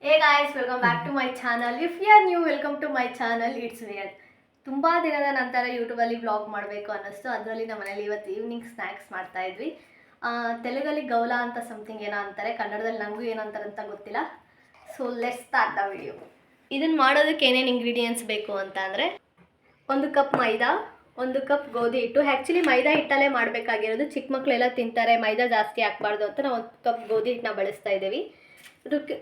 Hey guys, welcome back to my channel. If you are new, welcome to my channel. It's weird. ತುಂಬ ದಿನದ ನಂತರ ಯೂಟ್ಯೂಬಲ್ಲಿ vlog ಮಾಡಬೇಕು ಅನ್ನಿಸ್ತು. ಅದರಲ್ಲಿ ನಮ್ಮ ಮನೇಲಿ ಇವತ್ತು ಈವ್ನಿಂಗ್ ಸ್ನ್ಯಾಕ್ಸ್ ಮಾಡ್ತಾ ಇದ್ವಿ. ತೆಲುಗಲ್ಲಿ ಗೌಲ ಅಂತ ಸಮಥಿಂಗ್ ಏನೋ ಅಂತಾರೆ, ಕನ್ನಡದಲ್ಲಿ ನನಗೂ ಏನಂತಾರೆ ಅಂತ ಗೊತ್ತಿಲ್ಲ. So let's start the video. ಇದನ್ನು ಮಾಡೋದಕ್ಕೆ ಏನೇನು ಇಂಗ್ರೀಡಿಯೆಂಟ್ಸ್ ಬೇಕು ಅಂತ ಅಂದರೆ 1 ಕಪ್ ಮೈದಾ, 1 ಕಪ್ ಗೋಧಿ ಹಿಟ್ಟು. ಆ್ಯಕ್ಚುಲಿ ಮೈದಾ ಹಿಟ್ಟಲ್ಲೇ ಮಾಡಬೇಕಾಗಿರೋದು. ಚಿಕ್ಕ ಮಕ್ಕಳೆಲ್ಲ ತಿಂತಾರೆ, ಮೈದಾ ಜಾಸ್ತಿ ಹಾಕ್ಬಾರ್ದು ಅಂತ ನಾವು 1 ಕಪ್ ಗೋಧಿ ಹಿಟ್ಟನ್ನ ಬಳಸ್ತಾ ಇದ್ದೀವಿ.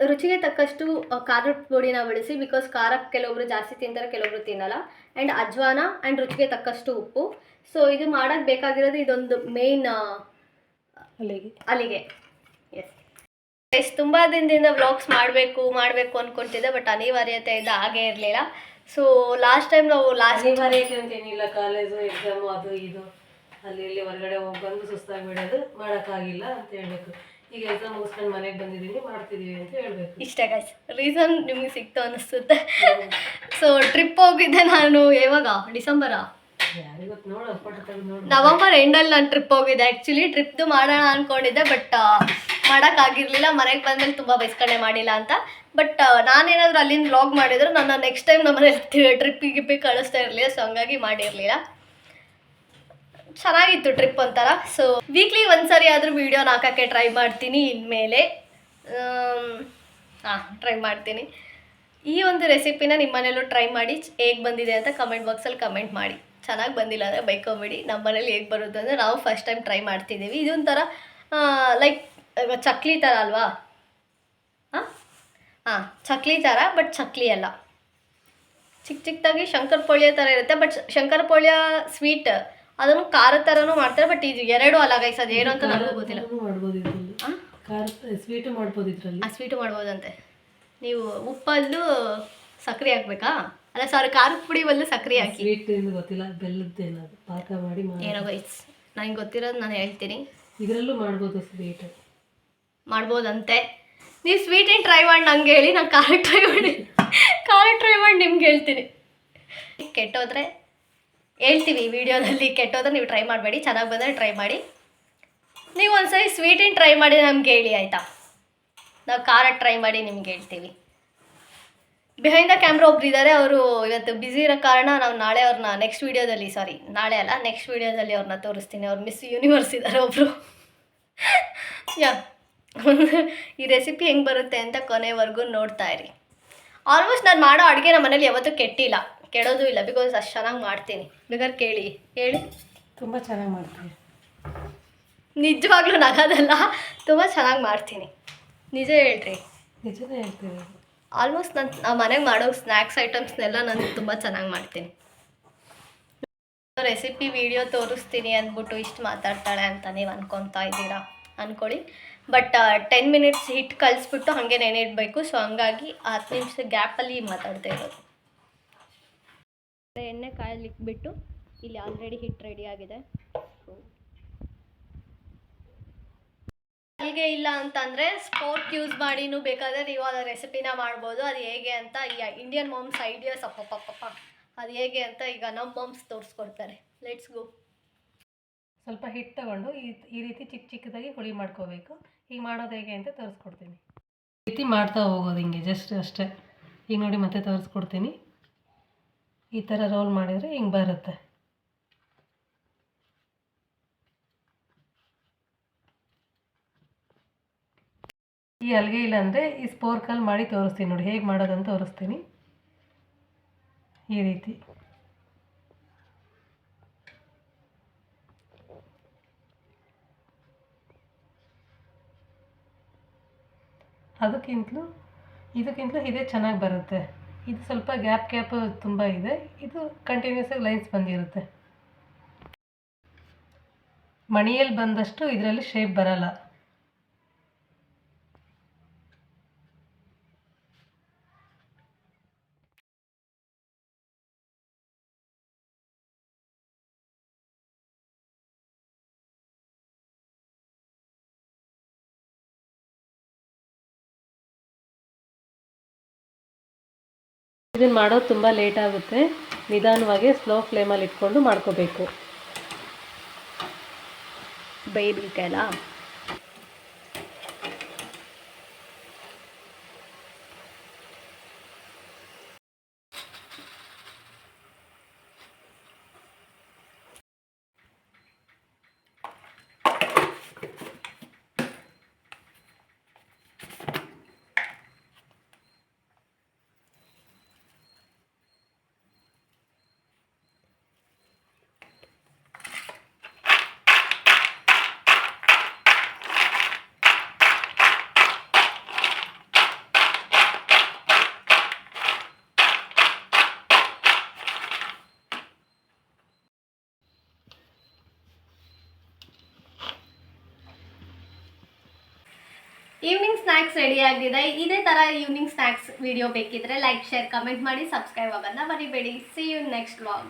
ರುಚಿಗೆ ತಕ್ಕಷ್ಟು ಖಾರದ ಪುಡಿನ ಬಳಸಿ, ಬಿಕಾಸ್ ಖಾರ ಕೆಲವೊಬ್ರು ಜಾಸ್ತಿ ತಿಂತಾರೆ, ಕೆಲವೊಬ್ರು ತಿನ್ನಲ್ಲ. ಆ್ಯಂಡ್ ಅಜ್ವಾನ ಆ್ಯಂಡ್ ರುಚಿಗೆ ತಕ್ಕಷ್ಟು ಉಪ್ಪು. ಸೊ ಇದು ಮಾಡೋಕ್ಕೆ ಬೇಕಾಗಿರೋದು ಇದೊಂದು ಮೇನ್ ಅಲ್ಲಿಗೆ. ಎಸ್ ತುಂಬ ದಿನದಿಂದ ವ್ಲಾಗ್ಸ್ ಮಾಡಬೇಕು ಅಂದ್ಕೊಳ್ತಿದ್ದೆ, ಬಟ್ ಅನಿವಾರ್ಯತೆಯಿಂದ ಹಾಗೇ ಇರಲಿಲ್ಲ. ಸೊ ಲಾಸ್ಟ್ ಟೈಮ್ ನಾವು ಅನಿವಾರ್ಯತೆ ಅಂತ ಏನಿಲ್ಲ, ಕಾಲೇಜು ಎಕ್ಸಾಮು ಅದು ಇದು ಅಲ್ಲಿ ಇಲ್ಲಿ ಹೊರಗಡೆ ಹೋಗಿ ಬಂದು ಸುಸ್ತಾಗಿಬಿಡೋದು, ಮಾಡೋಕ್ಕಾಗಿಲ್ಲ ಅಂತ ಹೇಳಬೇಕು. ಈಗ ಎಕ್ಸಾಮ್ ಮುಗಿಸ್ಕೊಂಡು ಮನೆಗೆ ಬಂದಿದ್ದೀನಿ, ಮಾಡ್ತಿದ್ದೀವಿ ಅಂತ ಹೇಳಬೇಕು. ಇಷ್ಟೇ ಗೈಸ್, ರೀಸನ್ ನಿಮಗೆ ಸಿಕ್ತು ಅನ್ನಿಸುತ್ತೆ. ಸೊ ಟ್ರಿಪ್ ಹೋಗಿದ್ದೆ ನಾನು. ಯಾವಾಗ? ಡಿಸೆಂಬರಾ? ಯಾರಿಗೊತ್ತು, ನೋಡು ಫೋಟೋ ತೆಗೆದು ನೋಡು. ನವಂಬರ್ ಎಂಡಲ್ಲಿ ನಾನು ಟ್ರಿಪ್ ಹೋಗಿದ್ದೆ. ಆ್ಯಕ್ಚುಲಿ ಟ್ರಿಪ್ದು ಮಾಡೋಣ ಅಂದ್ಕೊಂಡಿದ್ದೆ, ಬಟ್ ಮಾಡೋಕ್ಕಾಗಿರಲಿಲ್ಲ. ಮನೆಗೆ ಬಂದಮೇಲೆ ತುಂಬ ಬೈಸ್ಕೊಂಡೆ ಮಾಡಿಲ್ಲ ಅಂತ. ಬಟ್ ನಾನೇನಾದರೂ ಅಲ್ಲಿಂದ ವ್ಲಾಗ್ ಮಾಡಿದ್ರು ನನ್ನ ನೆಕ್ಸ್ಟ್ ಟೈಮ್ ನಮ್ಮ ಮನೇಲಿ ಟ್ರಿಪ್ಪಿಗೆ ಕಳಿಸ್ತಾ ಇರಲಿಲ್ಲ. ಸೊ ಹಂಗಾಗಿ ಮಾಡಿರಲಿಲ್ಲ. ಚೆನ್ನಾಗಿತ್ತು ಟ್ರಿಪ್ ಒಂಥರ. ಸೊ ವೀಕ್ಲಿ ಒಂದ್ಸರಿ ಆದರೂ ವೀಡಿಯೋನ ಹಾಕೋಕ್ಕೆ ಟ್ರೈ ಮಾಡ್ತೀನಿ ಇನ್ಮೇಲೆ. ಟ್ರೈ ಮಾಡ್ತೀನಿ. ಈ ಒಂದು ರೆಸಿಪಿನ ನಿಮ್ಮ ಮನೇಲೂ ಟ್ರೈ ಮಾಡಿ, ಹೇಗೆ ಬಂದಿದೆ ಅಂತ ಕಮೆಂಟ್ ಬಾಕ್ಸಲ್ಲಿ ಕಮೆಂಟ್ ಮಾಡಿ. ಚೆನ್ನಾಗಿ ಬಂದಿಲ್ಲ ಅಂದರೆ ಬೈಕೊಂಬಿಡಿ. ನಮ್ಮ ಮನೇಲಿ ಹೇಗೆ ಬರುತ್ತೆ ಅಂದರೆ ನಾವು ಫಸ್ಟ್ ಟೈಮ್ ಟ್ರೈ ಮಾಡ್ತಿದ್ದೀವಿ. ಇದೊಂಥರ ಲೈಕ್ ಚಕ್ಲಿ ಥರ ಅಲ್ವಾ? ಚಕ್ಲಿ ಥರ, ಬಟ್ ಚಕ್ಲಿ ಅಲ್ಲ, ಚಿಕ್ಕದಾಗಿ ಶಂಕರಪೋಳಿಯ ಥರ ಇರುತ್ತೆ. ಬಟ್ ಶಂಕರಪೋಳಿಯ ಸ್ವೀಟ್ ಅದನ್ನು ಖಾರ ಥರನೂ ಮಾಡ್ತಾರೆ. ಬಟ್ ಇದು ಎರಡೂ ಅಲ್ಲ ಗೈಸ್, ಅದು ಏನು ಅಂತ ನನಗೂ ಗೊತ್ತಿಲ್ಲ. ಸ್ವೀಟು ಮಾಡ್ಬೋದು ಇದರಲ್ಲಿ. ಸ್ವೀಟು ಮಾಡ್ಬೋದಂತೆ. ನೀವು ಉಪ್ಪಲ್ಲೂ ಸಕ್ಕರೆ ಹಾಕ್ಬೇಕಾ? ಅಲ್ಲ ಸಾರಿ, ಖಾರದ ಪುಡಿ ಬದಲು ಸಕ್ಕರೆ ಹಾಕಿ. ಸ್ವೀಟ್ ಗೊತ್ತಿಲ್ಲ, ಬೆಲ್ಲದ್ದೇನದು ಪಾಕ ಮಾಡಿ ಏನೋ ಗೈಸ್, ನನಗೆ ಗೊತ್ತಿರೋದು ನಾನು ಹೇಳ್ತೀನಿ. ಇದರಲ್ಲೂ ಮಾಡ್ಬೋದು, ಸ್ವೀಟ್ ಮಾಡ್ಬೋದಂತೆ. ನೀವು ಸ್ವೀಟೇನು ಟ್ರೈ ಮಾಡಿ ನಂಗೆ ಹೇಳಿ, ನಾನು ಖಾರ ಟ್ರೈ ಮಾಡಿ ನಿಮ್ಗೆ ಹೇಳ್ತೀನಿ. ಕೆಟ್ಟೋದ್ರೆ ಹೇಳ್ತೀವಿ ವಿಡಿಯೋದಲ್ಲಿ, ಕೆಟ್ಟೋದ್ರೆ ನೀವು ಟ್ರೈ ಮಾಡಬೇಡಿ, ಚೆನ್ನಾಗಿ ಬಂದರೆ ಟ್ರೈ ಮಾಡಿ. ನೀವು ಒಂದ್ಸರಿ ಸ್ವೀಟೇನು ಟ್ರೈ ಮಾಡಿ ನಮ್ಗೆ ಹೇಳಿ ಆಯಿತಾ? ನಾವು ಖಾರ ಟ್ರೈ ಮಾಡಿ ನಿಮ್ಗೆ ಹೇಳ್ತೀವಿ. ಬಿಹೈಂಡ್ ದ ಕ್ಯಾಮ್ರಾ ಒಬ್ರು ಇದ್ದಾರೆ, ಅವರು ಇವತ್ತು ಬ್ಯುಸಿ ಇರೋ ಕಾರಣ ನಾವು ನಾಳೆ ಅವ್ರನ್ನ ನೆಕ್ಸ್ಟ್ ವೀಡಿಯೋದಲ್ಲಿ, ಸಾರಿ ನಾಳೆ ಅಲ್ಲ ನೆಕ್ಸ್ಟ್ ವೀಡಿಯೋದಲ್ಲಿ ಅವ್ರನ್ನ ತೋರಿಸ್ತೀನಿ. ಅವ್ರು ಮಿಸ್ ಯೂನಿವರ್ಸ್ ಇದ್ದಾರೆ ಒಬ್ಬರು. ಈ ರೆಸಿಪಿ ಹೆಂಗೆ ಬರುತ್ತೆ ಅಂತ ಕೊನೆವರೆಗೂ ನೋಡ್ತಾ ಇರಿ. ಆಲ್ಮೋಸ್ಟ್ ನಾನು ಮಾಡೋ ಅಡುಗೆ ನಮ್ಮ ಮನೇಲಿ ಯಾವತ್ತೂ ಕೆಟ್ಟಿಲ್ಲ, ಕೆಡೋದು ಇಲ್ಲ, ಬಿಕಾಸ್ ಅಷ್ಟು ಚೆನ್ನಾಗಿ ಮಾಡ್ತೀನಿ. ಬೇಕಾದ್ರೆ ಹೇಳಿ. ತುಂಬ ಚೆನ್ನಾಗಿ ಮಾಡ್ತೀನಿ. ನಿಜವಾಗ್ಲೂ ನಗೋದಲ್ಲ, ತುಂಬ ಚೆನ್ನಾಗಿ ಮಾಡ್ತೀನಿ. ನಿಜ ಹೇಳ್ರಿ. ನಿಜನೇ ಹೇಳ್ತೀನಿ. ಆಲ್ಮೋಸ್ಟ್ ನಾನು ಮನೆಗೆ ಮಾಡೋ ಸ್ನ್ಯಾಕ್ಸ್ ಐಟಮ್ಸ್ನೆಲ್ಲ ನಾನು ತುಂಬ ಚೆನ್ನಾಗಿ ಮಾಡ್ತೀನಿ. ರೆಸಿಪಿ ವಿಡಿಯೋ ತೋರಿಸ್ತೀನಿ ಅಂದ್ಬಿಟ್ಟು ಇಷ್ಟು ಮಾತಾಡ್ತಾಳೆ ಅಂತ ನೀವು ಅನ್ಕೊತಾ ಇದ್ದೀರಾ, ಅಂದ್ಕೊಳ್ಳಿ. ಬಟ್ 10 ಮಿನಿಟ್ಸ್ ಹಿಟ್ಟು ಕಲಿಸ್ಬಿಟ್ಟು ಹಾಗೆ ನೆನೆಯಿಡಬೇಕು. ಸೊ ಹಂಗಾಗಿ 10 ನಿಮಿಷ ಗ್ಯಾಪಲ್ಲಿ ಮಾತಾಡ್ತಾ ಇರೋದು. ಎಣ್ಣೆ ಕಾಯಲಿಕ್ಬಿಟ್ಟು ಇಲ್ಲಿ ಆಲ್ರೆಡಿ ಹಿಟ್ಟು ರೆಡಿ ಆಗಿದೆ. ಅಲ್ಲಿಗೆ ಇಲ್ಲ ಅಂತಂದರೆ ಸ್ಪೋರ್ಕ್ ಯೂಸ್ ಮಾಡಿನೂ ಬೇಕಾದರೆ ನೀವು ಅದರ ರೆಸಿಪಿನ ಮಾಡ್ಬೋದು. ಅದು ಹೇಗೆ ಅಂತ ಈ ಇಂಡಿಯನ್ ಮಾಮ್ಸ್ ಐಡಿಯಾಸ್ ಅಪ್ಪಪ್ಪ, ಅದು ಹೇಗೆ ಅಂತ ಈಗ ನಮ್ಮ ಮಾಮ್ಸ್ ತೋರಿಸ್ಕೊಡ್ತಾರೆ. Let's go. ಸ್ವಲ್ಪ ಹಿಟ್ಟು ತಗೊಂಡು ಈ ರೀತಿ ಚಿಕ್ಕದಾಗಿ ಹುಳಿ ಮಾಡ್ಕೋಬೇಕು. ಈಗ ಮಾಡೋದು ಹೇಗೆ ಅಂತ ತೋರಿಸ್ಕೊಡ್ತೀನಿ. ಈ ರೀತಿ ಮಾಡ್ತಾ ಹೋಗೋದು ಹಿಂಗೆ, ಜಸ್ಟ್ ಅಷ್ಟೇ. ಈಗ ನೋಡಿ ಮತ್ತೆ ತೋರಿಸ್ಕೊಡ್ತೀನಿ. ಈ ಥರ ರೋಲ್ ಮಾಡಿದರೆ ಹಿಂಗೆ ಬರುತ್ತೆ. ಈ ಹಲ್ಗೆ ಇಲ್ಲ ಅಂದರೆ ಈ ಸ್ಪೋರ್ಕಲ್ಲಿ ಮಾಡಿ ತೋರಿಸ್ತೀನಿ. ನೋಡಿ ಹೇಗೆ ಮಾಡೋದಂತ ತೋರಿಸ್ತೀನಿ. ಈ ರೀತಿ ಅದಕ್ಕಿಂತಲೂ ಇದೇ ಚೆನ್ನಾಗಿ ಬರುತ್ತೆ. ಇದು ಸ್ವಲ್ಪ ಗ್ಯಾಪ್ ತುಂಬ ಇದೆ, ಇದು ಕಂಟಿನ್ಯೂಸ್ ಆಗಿ ಲೈನ್ಸ್ ಬಂದಿರುತ್ತೆ. ಮಣಿಯಲ್ಲಿ ಬಂದಷ್ಟು ಇದರಲ್ಲಿ ಶೇಪ್ ಬರಲ್ಲ. ಇದನ್ನು ಮಾಡೋದು ತುಂಬ ಲೇಟ್ ಆಗುತ್ತೆ. ನಿಧಾನವಾಗಿ ಸ್ಲೋ ಫ್ಲೇಮಲ್ಲಿ ಇಟ್ಕೊಂಡು ಮಾಡ್ಕೋಬೇಕು. ಬೇಯಬೇಕಲ್ಲ. ಸ್ನ್ಯಾಕ್ಸ್ ರೆಡಿ ಆಗಿದೆ. ಇದೇ ಥರ ಈವ್ನಿಂಗ್ ಸ್ನ್ಯಾಕ್ಸ್ ವಿಡಿಯೋ ಬೇಕಿದ್ರೆ ಲೈಕ್ ಶೇರ್ ಕಮೆಂಟ್ ಮಾಡಿ ಸಬ್ಸ್ಕ್ರೈಬ್ ಆಗೋದನ್ನ ಮರಿಬೇಡಿ. See you next vlog.